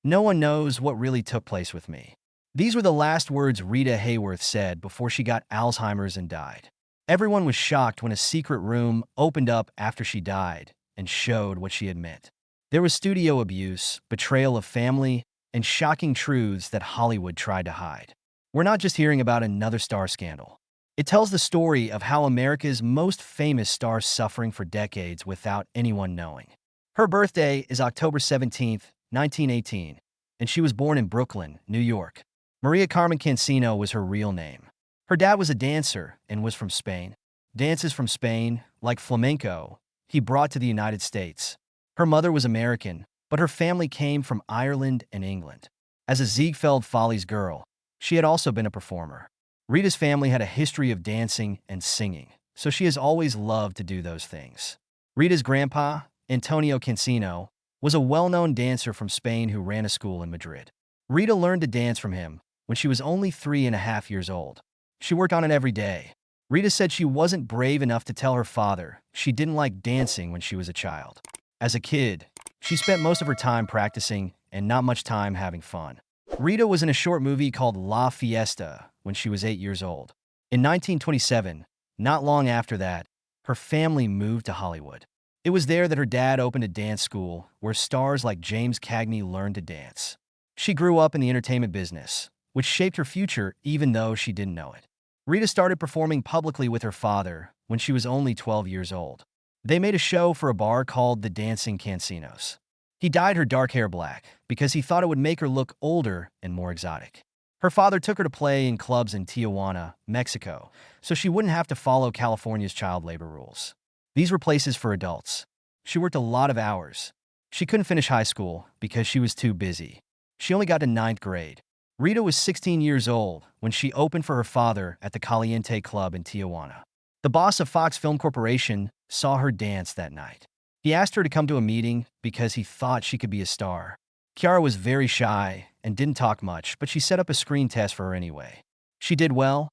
No one knows what really took place with me. These were the last words Rita Hayworth said before she got Alzheimer's and died. Everyone was shocked when a secret room opened up after she died and showed what she had meant. There was studio abuse, betrayal of family, and shocking truths that Hollywood tried to hide. We're not just hearing about another star scandal. It tells the story of how America's most famous stars suffering for decades without anyone knowing. Her birthday is October 17th, 1918, and she was born in Brooklyn, New York. Maria Carmen Cancino was her real name. Her dad was a dancer and was from Spain. Dances from Spain, like flamenco, he brought to the United States. Her mother was American, but her family came from Ireland and England. As a Ziegfeld Follies girl, she had also been a performer. Rita's family had a history of dancing and singing, so she has always loved to do those things. Rita's grandpa, Antonio Cancino, was a well-known dancer from Spain who ran a school in Madrid. Rita learned to dance from him when she was only 3.5 years old. She worked on it every day. Rita said she wasn't brave enough to tell her father she didn't like dancing when she was a child. As a kid, she spent most of her time practicing and not much time having fun. Rita was in a short movie called La Fiesta when she was 8 years old. In 1927, not long after that, her family moved to Hollywood. It was there that her dad opened a dance school where stars like James Cagney learned to dance. She grew up in the entertainment business, which shaped her future even though she didn't know it. Rita started performing publicly with her father when she was only 12 years old. They made a show for a bar called the Dancing Cancinos. He dyed her dark hair black because he thought it would make her look older and more exotic. Her father took her to play in clubs in Tijuana, Mexico, so she wouldn't have to follow California's child labor rules. These were places for adults. She worked a lot of hours. She couldn't finish high school because she was too busy. She only got to ninth grade. Rita was 16 years old when she opened for her father at the Caliente Club in Tijuana. The boss of Fox Film Corporation saw her dance that night. He asked her to come to a meeting because he thought she could be a star. Chiara was very shy and didn't talk much, but she set up a screen test for her anyway. She did well,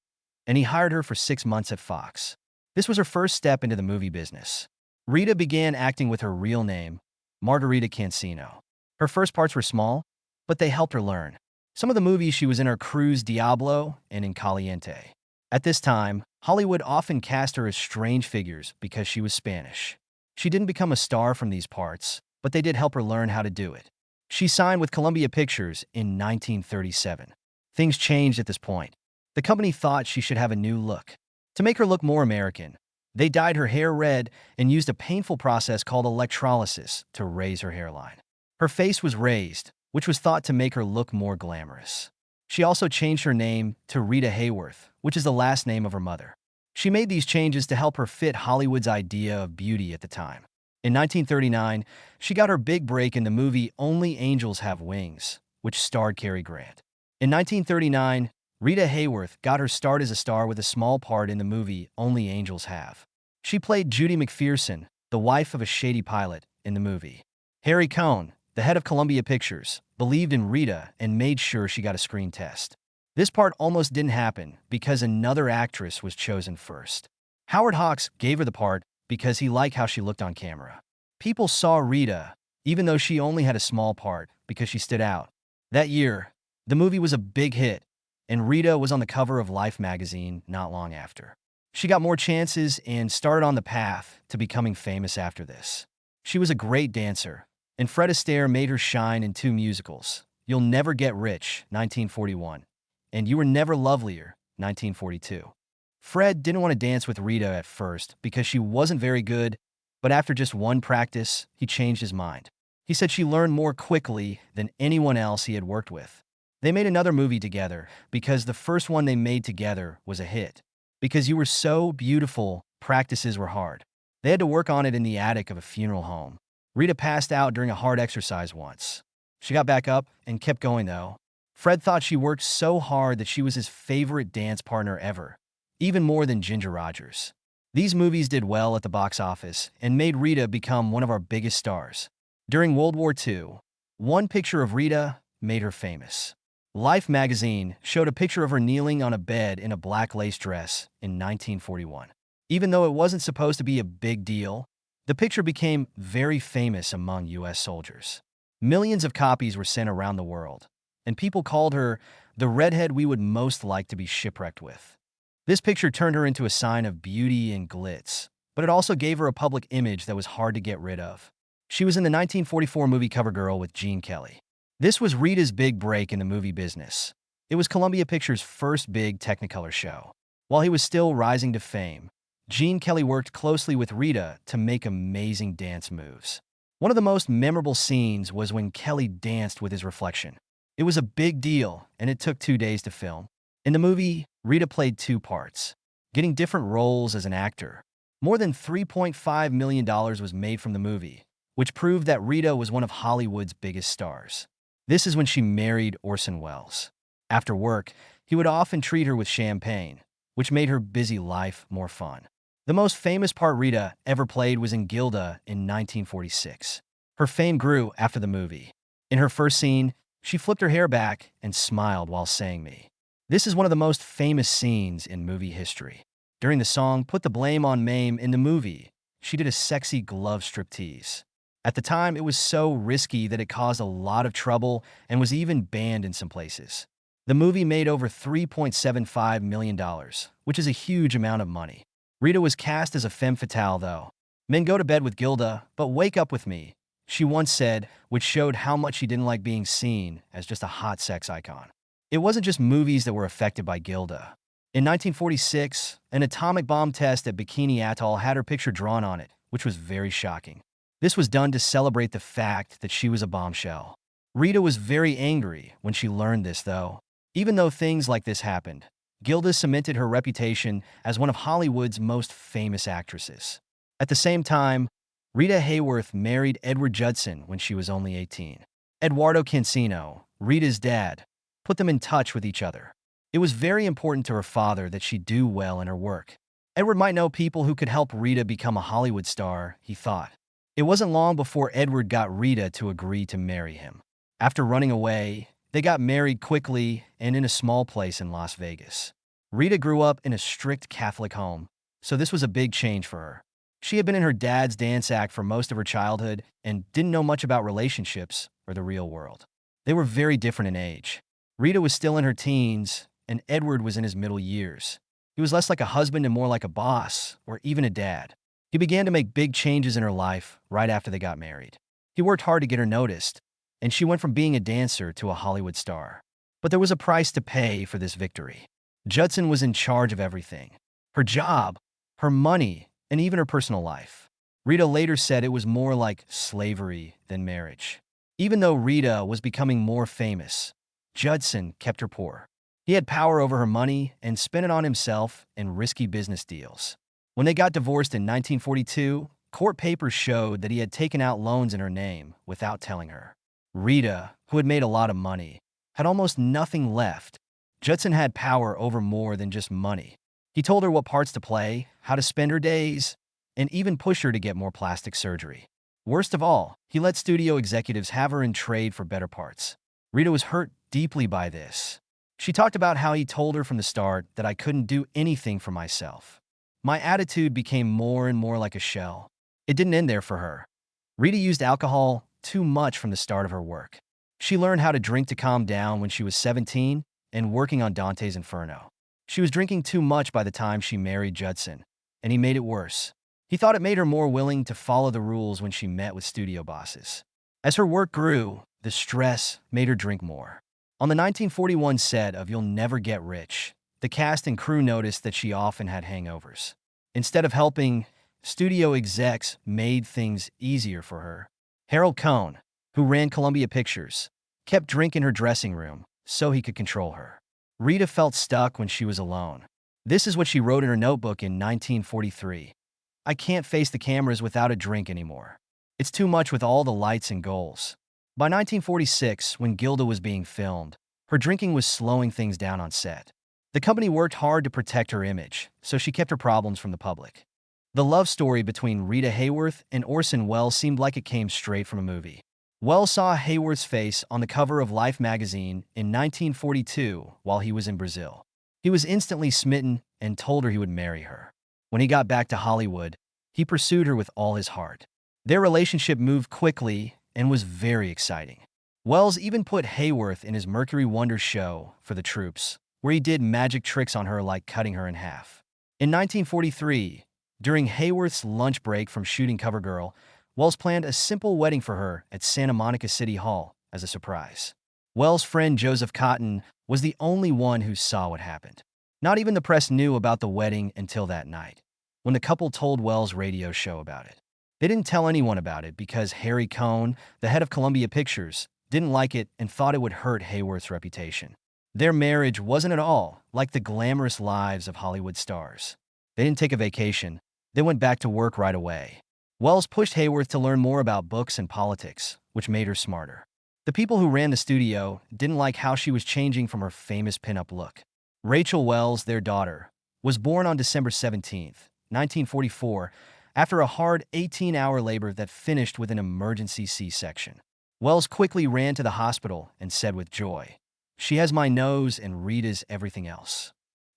and he hired her for 6 months at Fox. This was her first step into the movie business. Rita began acting with her real name, Margarita Cancino. Her first parts were small, but they helped her learn. Some of the movies she was in are Cruz Diablo and In Caliente. At this time, Hollywood often cast her as strange figures because she was Spanish. She didn't become a star from these parts, but they did help her learn how to do it. She signed with Columbia Pictures in 1937. Things changed at this point. The company thought she should have a new look. To make her look more American, they dyed her hair red and used a painful process called electrolysis to raise her hairline. Her face was raised, which was thought to make her look more glamorous. She also changed her name to Rita Hayworth, which is the last name of her mother. She made these changes to help her fit Hollywood's idea of beauty at the time. In 1939, she got her big break in the movie Only Angels Have Wings, which starred Cary Grant. In 1939, Rita Hayworth got her start as a star with a small part in the movie Only Angels Have. She played Judy McPherson, the wife of a shady pilot, in the movie. Harry Cohn, the head of Columbia Pictures, believed in Rita and made sure she got a screen test. This part almost didn't happen because another actress was chosen first. Howard Hawks gave her the part because he liked how she looked on camera. People saw Rita, even though she only had a small part, because she stood out. That year, the movie was a big hit, and Rita was on the cover of Life magazine not long after. She got more chances and started on the path to becoming famous after this. She was a great dancer, and Fred Astaire made her shine in 2 musicals, You'll Never Get Rich, 1941, and You Were Never Lovelier, 1942. Fred didn't want to dance with Rita at first because she wasn't very good, but after just one practice, he changed his mind. He said she learned more quickly than anyone else he had worked with. They made another movie together because the first one they made together was a hit. Because You Were So Beautiful, practices were hard. They had to work on it in the attic of a funeral home. Rita passed out during a hard exercise once. She got back up and kept going though. Fred thought she worked so hard that she was his favorite dance partner ever, even more than Ginger Rogers. These movies did well at the box office and made Rita become one of our biggest stars. During World War II, one picture of Rita made her famous. Life magazine showed a picture of her kneeling on a bed in a black lace dress in 1941. Even though it wasn't supposed to be a big deal, the picture became very famous among U.S. soldiers. Millions of copies were sent around the world, and people called her the redhead we would most like to be shipwrecked with. This picture turned her into a sign of beauty and glitz, but it also gave her a public image that was hard to get rid of. She was in the 1944 movie CoverGirl with Gene Kelly. This was Rita's big break in the movie business. It was Columbia Pictures' first big Technicolor show. While he was still rising to fame, Gene Kelly worked closely with Rita to make amazing dance moves. One of the most memorable scenes was when Kelly danced with his reflection. It was a big deal, and it took 2 days to film. In the movie, Rita played 2 parts, getting different roles as an actor. More than $3.5 million was made from the movie, which proved that Rita was one of Hollywood's biggest stars. This is when she married Orson Welles. After work, he would often treat her with champagne, which made her busy life more fun. The most famous part Rita ever played was in Gilda in 1946. Her fame grew after the movie. In her first scene, she flipped her hair back and smiled while saying me. This is one of the most famous scenes in movie history. During the song Put the Blame on Mame in the movie, she did a sexy glove striptease. At the time, it was so risky that it caused a lot of trouble and was even banned in some places. The movie made over $3.75 million, which is a huge amount of money. Rita was cast as a femme fatale, though. Men go to bed with Gilda, but wake up with me, she once said, which showed how much she didn't like being seen as just a hot sex icon. It wasn't just movies that were affected by Gilda. In 1946, an atomic bomb test at Bikini Atoll had her picture drawn on it, which was very shocking. This was done to celebrate the fact that she was a bombshell. Rita was very angry when she learned this, though. Even though things like this happened, Gilda cemented her reputation as one of Hollywood's most famous actresses. At the same time, Rita Hayworth married Edward Judson when she was only 18. Eduardo Cancino, Rita's dad, put them in touch with each other. It was very important to her father that she do well in her work. Edward might know people who could help Rita become a Hollywood star, he thought. It wasn't long before Edward got Rita to agree to marry him. After running away, they got married quickly and in a small place in Las Vegas. Rita grew up in a strict Catholic home, so this was a big change for her. She had been in her dad's dance act for most of her childhood and didn't know much about relationships or the real world. They were very different in age. Rita was still in her teens, and Edward was in his middle years. He was less like a husband and more like a boss, or even a dad. He began to make big changes in her life right after they got married. He worked hard to get her noticed, and she went from being a dancer to a Hollywood star. But there was a price to pay for this victory. Judson was in charge of everything. Her job, her money, and even her personal life. Rita later said it was more like slavery than marriage. Even though Rita was becoming more famous, Judson kept her poor. He had power over her money and spent it on himself and risky business deals. When they got divorced in 1942, court papers showed that he had taken out loans in her name without telling her. Rita, who had made a lot of money, had almost nothing left. Judson had power over more than just money. He told her what parts to play, how to spend her days, and even pushed her to get more plastic surgery. Worst of all, he let studio executives have her in trade for better parts. Rita was hurt deeply by this. She talked about how he told her from the start that I couldn't do anything for myself. My attitude became more and more like a shell. It didn't end there for her. Rita used alcohol too much from the start of her work. She learned how to drink to calm down when she was 17 and working on Dante's Inferno. She was drinking too much by the time she married Judson, and he made it worse. He thought it made her more willing to follow the rules when she met with studio bosses. As her work grew, the stress made her drink more. On the 1941 set of You'll Never Get Rich, the cast and crew noticed that she often had hangovers. Instead of helping, studio execs made things easier for her. Harold Cohn, who ran Columbia Pictures, kept drinking in her dressing room so he could control her. Rita felt stuck when she was alone. This is what she wrote in her notebook in 1943. I can't face the cameras without a drink anymore. It's too much with all the lights and goals. By 1946, when Gilda was being filmed, her drinking was slowing things down on set. The company worked hard to protect her image, so she kept her problems from the public. The love story between Rita Hayworth and Orson Welles seemed like it came straight from a movie. Welles saw Hayworth's face on the cover of Life magazine in 1942 while he was in Brazil. He was instantly smitten and told her he would marry her. When he got back to Hollywood, he pursued her with all his heart. Their relationship moved quickly, and was very exciting. Wells even put Hayworth in his Mercury Wonders show for the troops, where he did magic tricks on her like cutting her in half. In 1943, during Hayworth's lunch break from shooting CoverGirl, Wells planned a simple wedding for her at Santa Monica City Hall as a surprise. Wells' friend Joseph Cotton was the only one who saw what happened. Not even the press knew about the wedding until that night, when the couple told Wells' radio show about it. They didn't tell anyone about it because Harry Cohn, the head of Columbia Pictures, didn't like it and thought it would hurt Hayworth's reputation. Their marriage wasn't at all like the glamorous lives of Hollywood stars. They didn't take a vacation. They went back to work right away. Wells pushed Hayworth to learn more about books and politics, which made her smarter. The people who ran the studio didn't like how she was changing from her famous pinup look. Rachel Wells, their daughter, was born on December 17, 1944, after a hard 18-hour labor that finished with an emergency C-section. Wells quickly ran to the hospital and said with joy, "She has my nose and Rita's everything else."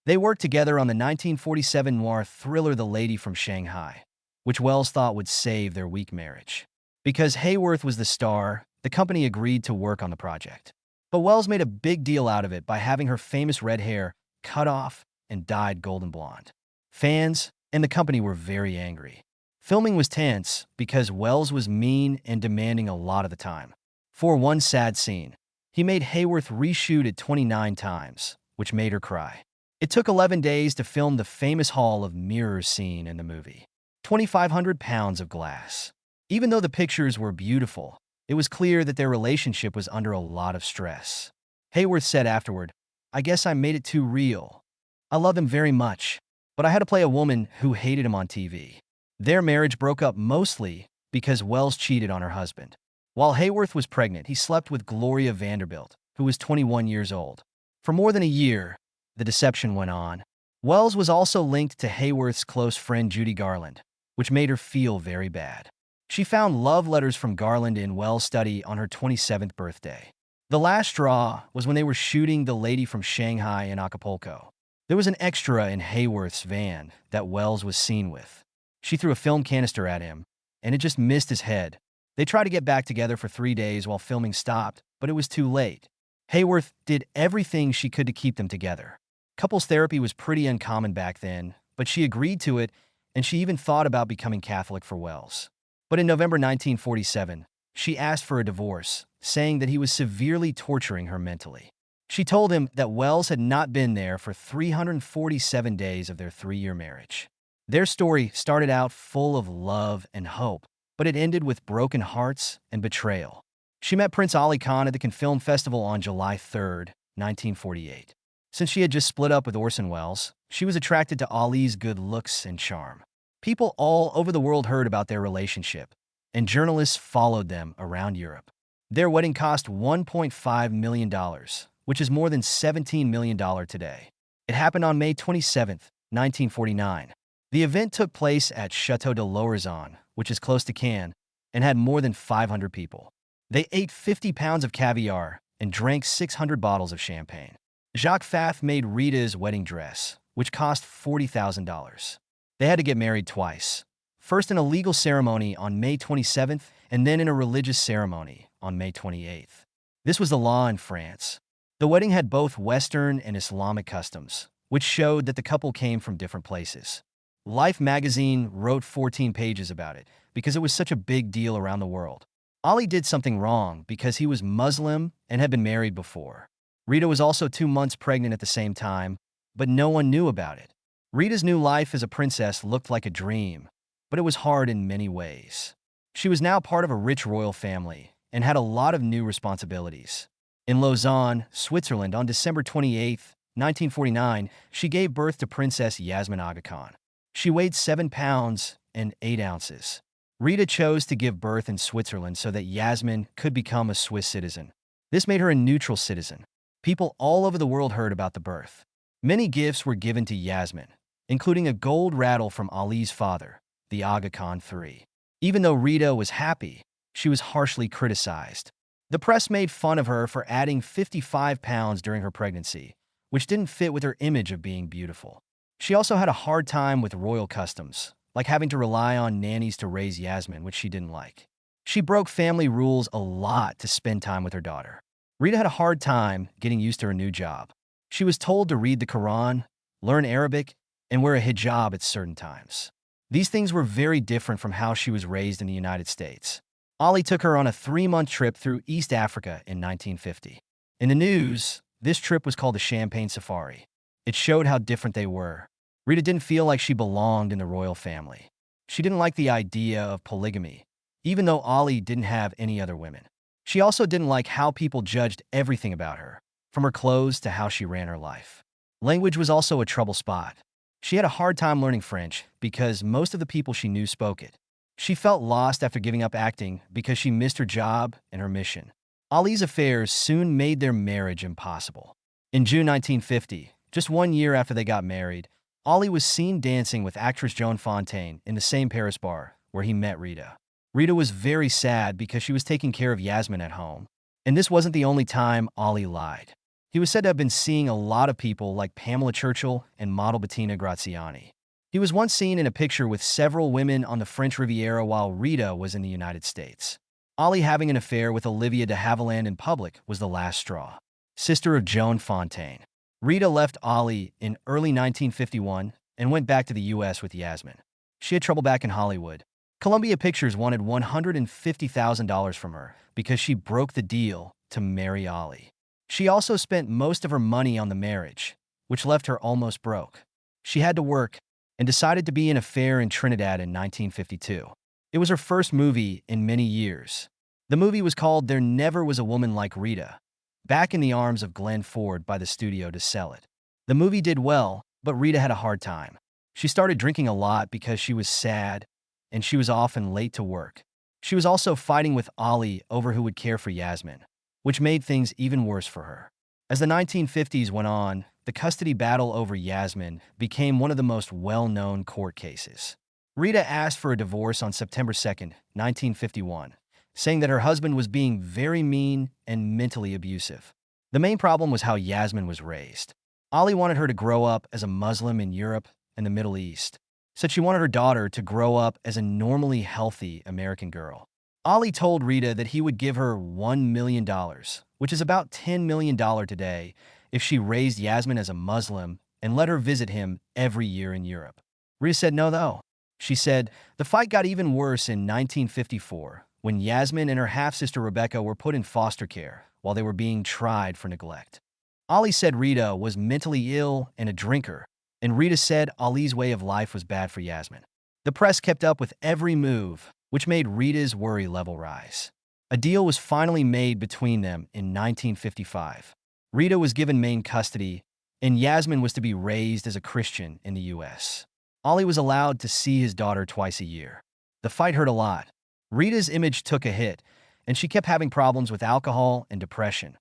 They worked together on the 1947 noir thriller The Lady from Shanghai, which Wells thought would save their weak marriage. Because Hayworth was the star, the company agreed to work on the project. But Wells made a big deal out of it by having her famous red hair cut off and dyed golden blonde. Fans and the company were very angry. Filming was tense because Wells was mean and demanding a lot of the time. For one sad scene, he made Hayworth reshoot it 29 times, which made her cry. It took 11 days to film the famous Hall of Mirrors scene in the movie. 2,500 pounds of glass. Even though the pictures were beautiful, it was clear that their relationship was under a lot of stress. Hayworth said afterward, "I guess I made it too real. I love him very much, but I had to play a woman who hated him on TV." Their marriage broke up mostly because Wells cheated on her husband. While Hayworth was pregnant, he slept with Gloria Vanderbilt, who was 21 years old. For more than a year, the deception went on. Wells was also linked to Hayworth's close friend Judy Garland, which made her feel very bad. She found love letters from Garland in Wells' study on her 27th birthday. The last straw was when they were shooting The Lady from Shanghai in Acapulco. There was an extra in Hayworth's van that Wells was seen with. She threw a film canister at him, and it just missed his head. They tried to get back together for 3 days while filming stopped, but it was too late. Hayworth did everything she could to keep them together. Couples therapy was pretty uncommon back then, but she agreed to it, and she even thought about becoming Catholic for Wells. But in November 1947, she asked for a divorce, saying that he was severely torturing her mentally. She told him that Wells had not been there for 347 days of their 3-year marriage. Their story started out full of love and hope, but it ended with broken hearts and betrayal. She met Prince Ali Khan at the Cannes Film Festival on July 3, 1948. Since she had just split up with Orson Welles, she was attracted to Ali's good looks and charm. People all over the world heard about their relationship, and journalists followed them around Europe. Their wedding cost $1.5 million, which is more than $17 million today. It happened on May 27, 1949. The event took place at Château de l'Horizon, which is close to Cannes, and had more than 500 people. They ate 50 pounds of caviar and drank 600 bottles of champagne. Jacques Fath made Rita's wedding dress, which cost $40,000. They had to get married twice. First in a legal ceremony on May 27th, and then in a religious ceremony on May 28th. This was the law in France. The wedding had both Western and Islamic customs, which showed that the couple came from different places. Life magazine wrote 14 pages about it because it was such a big deal around the world. Ali did something wrong because he was Muslim and had been married before. Rita was also 2 months pregnant at the same time, but no one knew about it. Rita's new life as a princess looked like a dream, but it was hard in many ways. She was now part of a rich royal family and had a lot of new responsibilities. In Lausanne, Switzerland, on December 28, 1949, she gave birth to Princess Yasmin Aga Khan. She weighed 7 pounds and 8 ounces. Rita chose to give birth in Switzerland so that Yasmin could become a Swiss citizen. This made her a neutral citizen. People all over the world heard about the birth. Many gifts were given to Yasmin, including a gold rattle from Ali's father, the Aga Khan III. Even though Rita was happy, she was harshly criticized. The press made fun of her for adding 55 pounds during her pregnancy, which didn't fit with her image of being beautiful. She also had a hard time with royal customs, like having to rely on nannies to raise Yasmin, which she didn't like. She broke family rules a lot to spend time with her daughter. Rita had a hard time getting used to her new job. She was told to read the Quran, learn Arabic, and wear a hijab at certain times. These things were very different from how she was raised in the United States. Ali took her on a 3-month trip through East Africa in 1950. In the news, this trip was called the Champagne Safari. It showed how different they were. Rita didn't feel like she belonged in the royal family. She didn't like the idea of polygamy, even though Ali didn't have any other women. She also didn't like how people judged everything about her, from her clothes to how she ran her life. Language was also a trouble spot. She had a hard time learning French because most of the people she knew spoke it. She felt lost after giving up acting because she missed her job and her mission. Ali's affairs soon made their marriage impossible. In June 1950, just 1 year after they got married, Ali was seen dancing with actress Joan Fontaine in the same Paris bar where he met Rita. Rita was very sad because she was taking care of Yasmin at home. And this wasn't the only time Ali lied. He was said to have been seeing a lot of people like Pamela Churchill and model Bettina Graziani. He was once seen in a picture with several women on the French Riviera while Rita was in the United States. Ali having an affair with Olivia de Havilland in public was the last straw. Sister of Joan Fontaine. Rita left Ali in early 1951 and went back to the U.S. with Yasmin. She had trouble back in Hollywood. Columbia Pictures wanted $150,000 from her because she broke the deal to marry Ali. She also spent most of her money on the marriage, which left her almost broke. She had to work and decided to be in an affair in Trinidad in 1952. It was her first movie in many years. The movie was called There Never Was a Woman Like Rita, back in the arms of Glenn Ford by the studio to sell it. The movie did well, but Rita had a hard time. She started drinking a lot because she was sad, and she was often late to work. She was also fighting with Ali over who would care for Yasmin, which made things even worse for her. As the 1950s went on, the custody battle over Yasmin became one of the most well-known court cases. Rita asked for a divorce on September 2, 1951, saying that her husband was being very mean and mentally abusive. The main problem was how Yasmin was raised. Ali wanted her to grow up as a Muslim in Europe and the Middle East, said she wanted her daughter to grow up as a normally healthy American girl. Ali told Rita that he would give her $1 million, which is about $10 million today, if she raised Yasmin as a Muslim and let her visit him every year in Europe. Rita said no, though. She said, the fight got even worse in 1954, when Yasmin and her half-sister Rebecca were put in foster care while they were being tried for neglect. Ali said Rita was mentally ill and a drinker, and Rita said Ali's way of life was bad for Yasmin. The press kept up with every move, which made Rita's worry level rise. A deal was finally made between them in 1955. Rita was given main custody, and Yasmin was to be raised as a Christian in the U.S. Ali was allowed to see his daughter twice a year. The fight hurt a lot. Rita's image took a hit, and she kept having problems with alcohol and depression.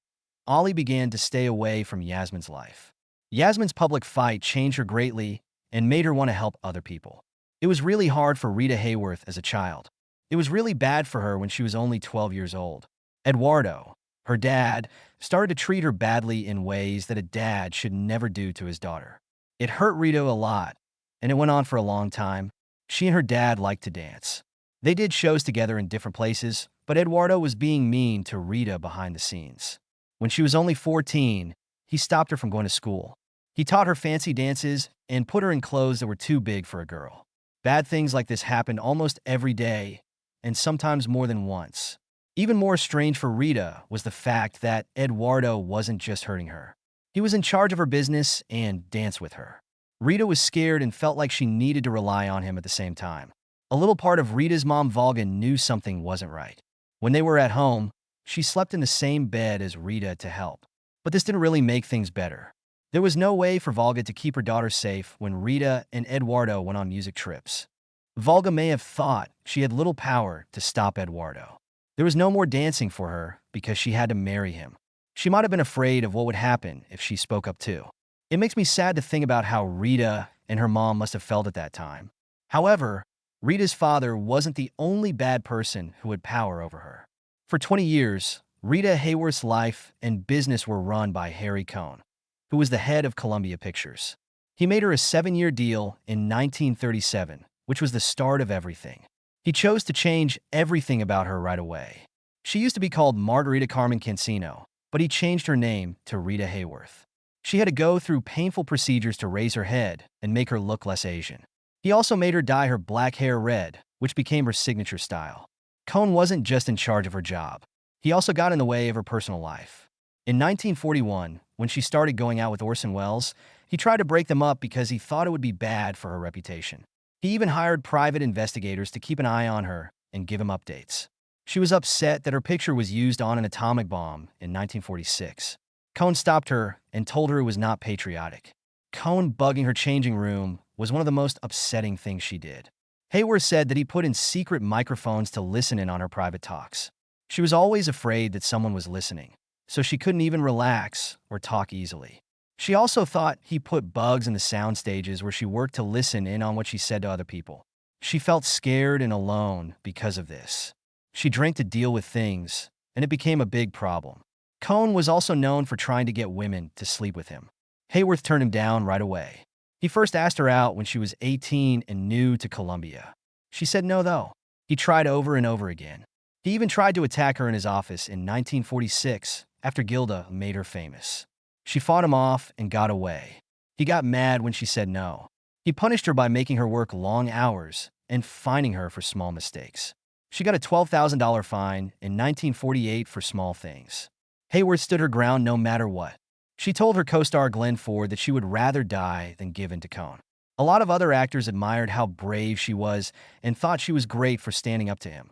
Ali began to stay away from Yasmin's life. Yasmin's public fight changed her greatly and made her want to help other people. It was really hard for Rita Hayworth as a child. It was really bad for her when she was only 12 years old. Eduardo, her dad, started to treat her badly in ways that a dad should never do to his daughter. It hurt Rita a lot, and it went on for a long time. She and her dad liked to dance. They did shows together in different places, but Eduardo was being mean to Rita behind the scenes. When she was only 14, he stopped her from going to school. He taught her fancy dances and put her in clothes that were too big for a girl. Bad things like this happened almost every day, and sometimes more than once. Even more strange for Rita was the fact that Eduardo wasn't just hurting her. He was in charge of her business and danced with her. Rita was scared and felt like she needed to rely on him at the same time. A little part of Rita's mom, Volga, knew something wasn't right. When they were at home, she slept in the same bed as Rita to help. But this didn't really make things better. There was no way for Volga to keep her daughter safe when Rita and Eduardo went on music trips. Volga may have thought she had little power to stop Eduardo. There was no more dancing for her because she had to marry him. She might have been afraid of what would happen if she spoke up too. It makes me sad to think about how Rita and her mom must have felt at that time. However, Rita's father wasn't the only bad person who had power over her. For 20 years, Rita Hayworth's life and business were run by Harry Cohn, who was the head of Columbia Pictures. He made her a 7-year deal in 1937, which was the start of everything. He chose to change everything about her right away. She used to be called Margarita Carmen Cancino, but he changed her name to Rita Hayworth. She had to go through painful procedures to raise her head and make her look less Asian. He also made her dye her black hair red, which became her signature style. Cohn wasn't just in charge of her job. He also got in the way of her personal life. In 1941, when she started going out with Orson Welles, he tried to break them up because he thought it would be bad for her reputation. He even hired private investigators to keep an eye on her and give him updates. She was upset that her picture was used on an atomic bomb in 1946. Cohn stopped her and told her it was not patriotic. Cohn bugging her changing room was one of the most upsetting things she did. Hayworth said that he put in secret microphones to listen in on her private talks. She was always afraid that someone was listening, so she couldn't even relax or talk easily. She also thought he put bugs in the sound stages where she worked to listen in on what she said to other people. She felt scared and alone because of this. She drank to deal with things, and it became a big problem. Cohn was also known for trying to get women to sleep with him. Hayworth turned him down right away. He first asked her out when she was 18 and new to Columbia. She said no, though. He tried over and over again. He even tried to attack her in his office in 1946 after Gilda made her famous. She fought him off and got away. He got mad when she said no. He punished her by making her work long hours and fining her for small mistakes. She got a $12,000 fine in 1948 for small things. Hayworth stood her ground no matter what. She told her co-star Glenn Ford that she would rather die than give in to Cohn. A lot of other actors admired how brave she was and thought she was great for standing up to him.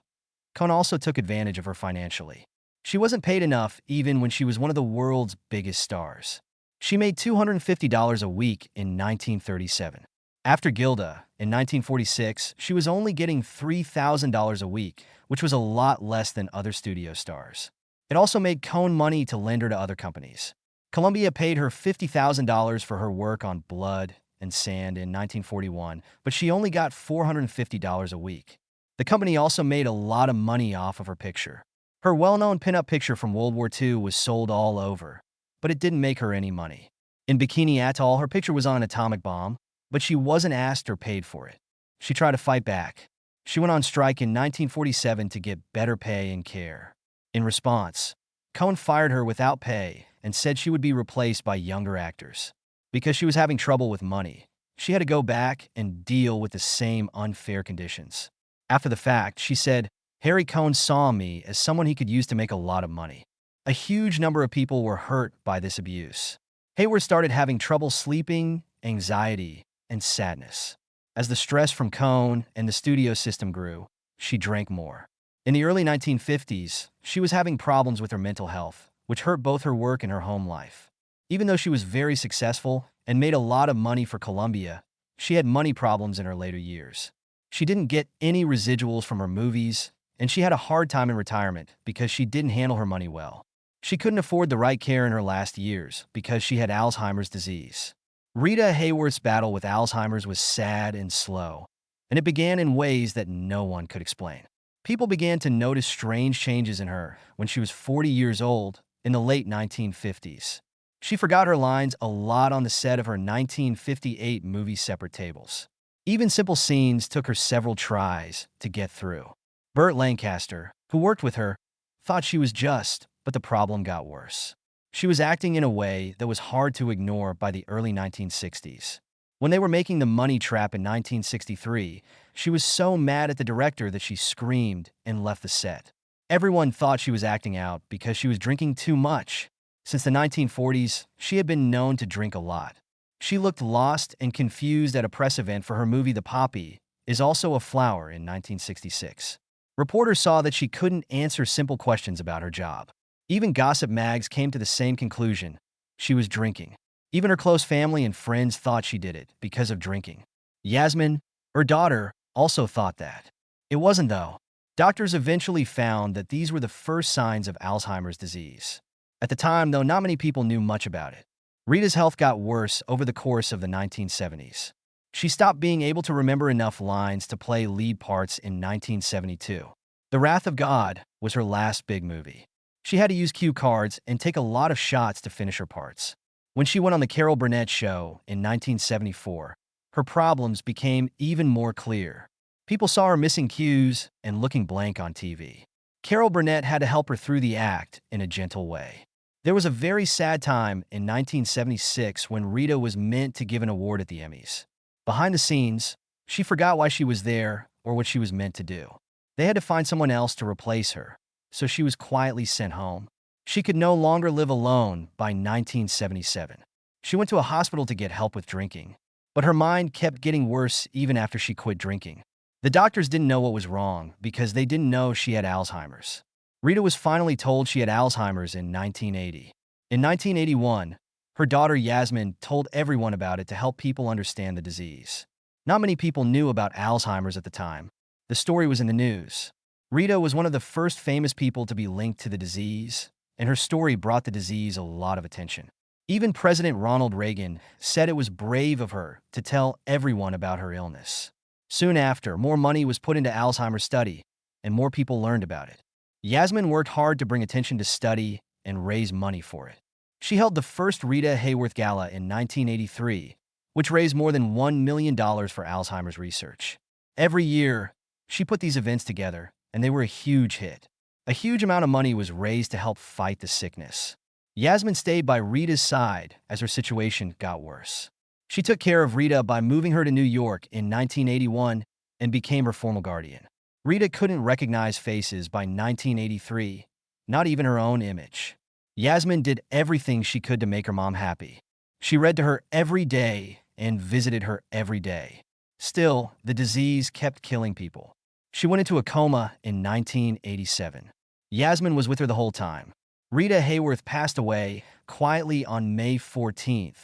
Cohn also took advantage of her financially. She wasn't paid enough even when she was one of the world's biggest stars. She made $250 a week in 1937. After Gilda, in 1946, she was only getting $3,000 a week, which was a lot less than other studio stars. It also made Cohn money to lend her to other companies. Columbia paid her $50,000 for her work on Blood and Sand in 1941, but she only got $450 a week. The company also made a lot of money off of her picture. Her well-known pinup picture from World War II was sold all over, but it didn't make her any money. In Bikini Atoll, her picture was on an atomic bomb, but she wasn't asked or paid for it. She tried to fight back. She went on strike in 1947 to get better pay and care. In response, Cohn fired her without pay and said she would be replaced by younger actors. Because she was having trouble with money, she had to go back and deal with the same unfair conditions. After the fact, she said, "Harry Cohn saw me as someone he could use to make a lot of money." A huge number of people were hurt by this abuse. Hayworth started having trouble sleeping, anxiety, and sadness. As the stress from Cohn and the studio system grew, she drank more. In the early 1950s, she was having problems with her mental health, which hurt both her work and her home life. Even though she was very successful and made a lot of money for Columbia, she had money problems in her later years. She didn't get any residuals from her movies, and she had a hard time in retirement because she didn't handle her money well. She couldn't afford the right care in her last years because she had Alzheimer's disease. Rita Hayworth's battle with Alzheimer's was sad and slow, and it began in ways that no one could explain. People began to notice strange changes in her when she was 40 years old in the late 1950s. She forgot her lines a lot on the set of her 1958 movie Separate Tables. Even simple scenes took her several tries to get through. Burt Lancaster, who worked with her, thought she was just, but the problem got worse. She was acting in a way that was hard to ignore by the early 1960s. When they were making The Money Trap in 1963, she was so mad at the director that she screamed and left the set. Everyone thought she was acting out because she was drinking too much. Since the 1940s, she had been known to drink a lot. She looked lost and confused at a press event for her movie The Poppy Is Also a Flower in 1966. Reporters saw that she couldn't answer simple questions about her job. Even gossip mags came to the same conclusion: she was drinking. Even her close family and friends thought she did it because of drinking. Yasmin, her daughter, also thought that. It wasn't, though. Doctors eventually found that these were the first signs of Alzheimer's disease. At the time, though, not many people knew much about it. Rita's health got worse over the course of the 1970s. She stopped being able to remember enough lines to play lead parts in 1972. The Wrath of God was her last big movie. She had to use cue cards and take a lot of shots to finish her parts. When she went on the Carol Burnett Show in 1974, her problems became even more clear. People saw her missing cues and looking blank on TV. Carol Burnett had to help her through the act in a gentle way. There was a very sad time in 1976 when Rita was meant to give an award at the Emmys. Behind the scenes, she forgot why she was there or what she was meant to do. They had to find someone else to replace her, so she was quietly sent home. She could no longer live alone by 1977. She went to a hospital to get help with drinking, but her mind kept getting worse even after she quit drinking. The doctors didn't know what was wrong because they didn't know she had Alzheimer's. Rita was finally told she had Alzheimer's in 1980. In 1981, her daughter Yasmin told everyone about it to help people understand the disease. Not many people knew about Alzheimer's at the time. The story was in the news. Rita was one of the first famous people to be linked to the disease, and her story brought the disease a lot of attention. Even President Ronald Reagan said it was brave of her to tell everyone about her illness. Soon after, more money was put into Alzheimer's study, and more people learned about it. Yasmin worked hard to bring attention to study and raise money for it. She held the first Rita Hayworth Gala in 1983, which raised more than $1 million for Alzheimer's research. Every year, she put these events together, and they were a huge hit. A huge amount of money was raised to help fight the sickness. Yasmin stayed by Rita's side as her situation got worse. She took care of Rita by moving her to New York in 1981 and became her formal guardian. Rita couldn't recognize faces by 1983, not even her own image. Yasmin did everything she could to make her mom happy. She read to her every day and visited her every day. Still, the disease kept killing people. She went into a coma in 1987. Yasmin was with her the whole time. Rita Hayworth passed away quietly on May 14,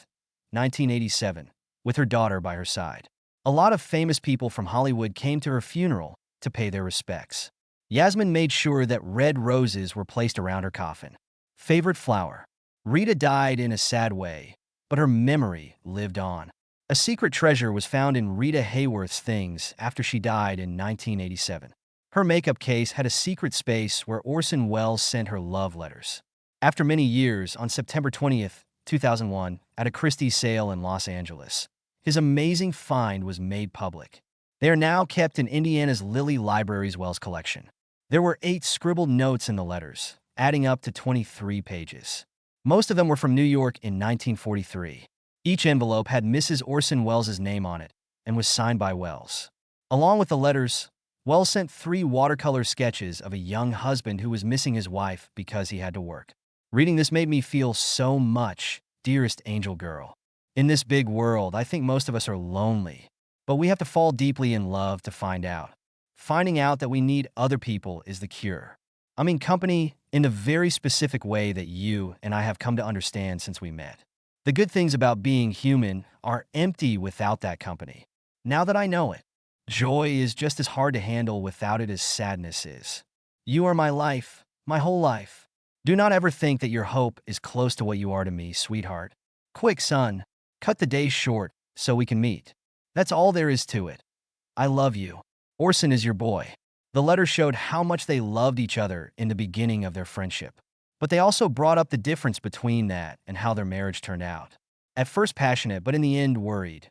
1987, with her daughter by her side. A lot of famous people from Hollywood came to her funeral to pay their respects. Yasmin made sure that red roses were placed around her coffin. Favorite flower. Rita died in a sad way, but her memory lived on. A secret treasure was found in Rita Hayworth's things after she died in 1987. Her makeup case had a secret space where Orson Welles sent her love letters. After many years, on September 20, 2001, at a Christie's sale in Los Angeles, his amazing find was made public. They are now kept in Indiana's Lilly Library's Wells collection. There were 8 scribbled notes in the letters, adding up to 23 pages. Most of them were from New York in 1943. Each envelope had Mrs. Orson Welles' name on it and was signed by Welles. Along with the letters, Welles sent 3 watercolor sketches of a young husband who was missing his wife because he had to work. Reading this made me feel so much, dearest angel girl. In this big world, I think most of us are lonely, but we have to fall deeply in love to find out. Finding out that we need other people is the cure. I mean company in the very specific way that you and I have come to understand since we met. The good things about being human are empty without that company. Now that I know it, joy is just as hard to handle without it as sadness is. You are my life, my whole life. Do not ever think that your hope is close to what you are to me, sweetheart. Quick, son, cut the day short so we can meet. That's all there is to it. I love you. Orson is your boy. The letter showed how much they loved each other in the beginning of their friendship. But they also brought up the difference between that and how their marriage turned out. At first passionate, but in the end worried.